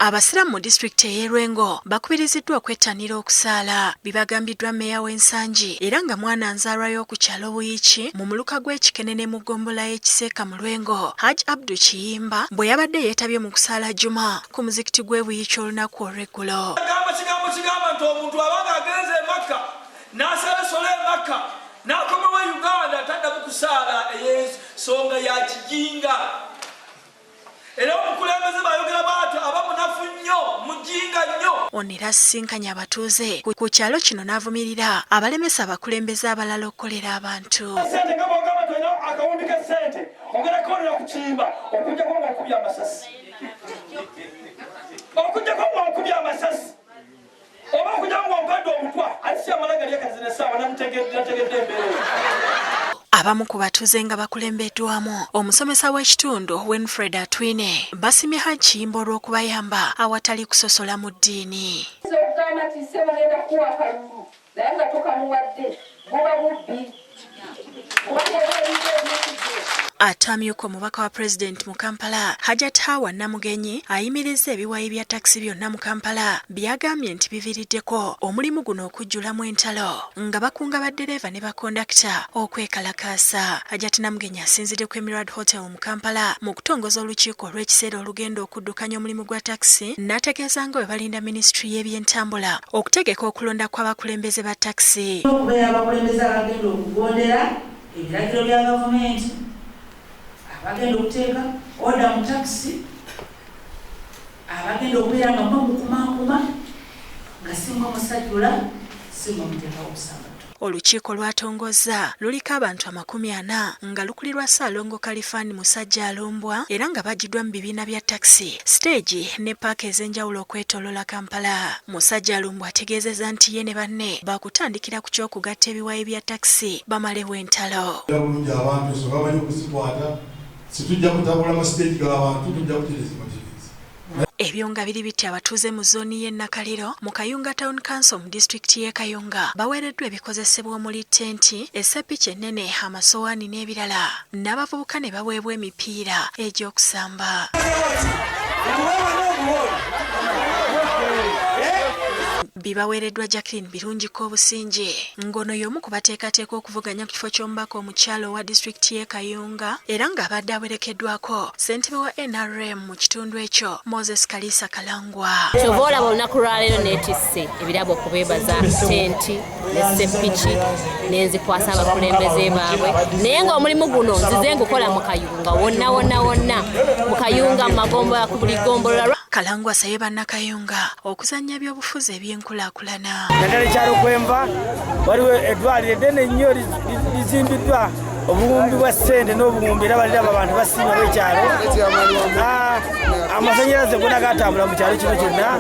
Abasiramu mu disitulikiti ey'Erwengo bakubiriziddwa okwettanira okusaala bibagambiddwa mmeeya w'ensangi era nga mwana nzaalwayo ku kyalo Buyiiki mu muluka gw'Ekikenene mu ggombolola y'Ekiseeka mu Lwengo Hajj Abdu Kiyimba bwe yabadde yeetabye mu kusaala Juma ku muzikiti gw'e Buyiiki olunaku olw'eggulo. Kigamba nti omuntu abanga agenze e Makka n'asalasola e Makka n'akomawo Uganda taddamu kusaala ey'ensonga ya kijinga. Era omukulembeze bayogera baatyo abamunafu nnyo mujinga nnyo. Ono era asisinkanye abatuuze ku kyalo kino n'avumirira abalemesa abakulembeze abalala okukolera abantu. Sente nga bw'ogamba tulina akawumbi k'essente ogenda kukolera ku kiyimba okujjako ng'okubya amasasi. Okujjako ng'okubya amasasi. Oba okujjako ng'ompadde omutwa ate si amala gali akazina essaawa namutegedde embeera. Abamu ku batuuze nga bakulembeddwamu omusomesa w'ekitundu Winfred Atwine basimye Hajj Kiyimba olw'okubayamba awatali kusosola mu ddiini. Atamyuka omubaka wa Pulezidenti mu Kampala Agataliikonfuufu Namugenyi ayimirizza ebiwayi bya takisi byonna mu Kampala byagambye nti biviiriddeko omulimu guno okujjulamu entalo nga bakunga baddereeva ne bakondakita okwekalakaasa. Agataliikonfuufu Namugenyi asinzidde ku Emirate Hotel mu Kampala mu kutongoza olukiiko olw'ekiseera olugenda okuddukanya omulimu gwa takisi n'ategeeza nga bwe balinda minisitule y'ebyentambula okutegeka okulonda kw'abakulembeze ba takisi. Okubeera abakulembeze abagenda okugondera ebiragiro bya gavumenti abagenda okuteeka oda mu takisi abagenda okubeera nga mukumakuma nga simba musajjula simba muteekawo okusanga. Olukiiko lwatongozza luliko abantu 40 nga lukulirwa Ssaalongo Kalifani Musajja Alombwa era nga bajiddwa mu bibiina bya takisi, siteegi ne paaka ez'enjawulo okwetooloola Kampala. Musajja Alombwa ategeezezza nti ye ne banne baakutandikira ku ky'okugatta ebiwayi bya takisi bamalewo entalo. Bulungi abantu ensonga bamanyi okuzikwata situjja kutabula amasiteegi g'abantu tujja kutereza. Ebyo nga biri biti abatuuze mu zooni y'e Nakaliro mu Kayunga Town Council mu disitulikiti y'e Kayunga baweereddwa ebikozesebwa omuli ttenti, esseppiki ennene, amasowaani n'ebirala. N'abavubuka ne baweebwa emipiira egy'okusamba. Bibaweereddwa Jacqueline Birungiko Obusinje ng'ono y'omu ku bateekateeka okuvuganya ku kifo ky'omubaka omukyalo wa disitulikiti y'e Kayunga era ng'abadde awerekeddwako ssentebe wa NRM mu kitundu ekyo Moses Kalisa Kalangwa. Kyova olaba olunaku lwaleero neetisse ebirabo okubeebaza ttenti n'esseppiki n'enzikwasa abakulembeze baabwe naye ng'omulimu guno nzize ngukola mu Kayunga wonna mu Kayunga mu magombola ku buli gombolola. Kalangwa asabye bannakayunga okuzannya by'obufuzi eby'enkulaakulana. Naddala ekyalo kw'enva waliwo eddwaliro eddene nnyo lizimbiddwa obuwumbi bwa ssente n'obuwumbi era baliraba abantu basiima b'ekyalo. Amasannyalaze gonna gatambula mu kyalo kino kyonna.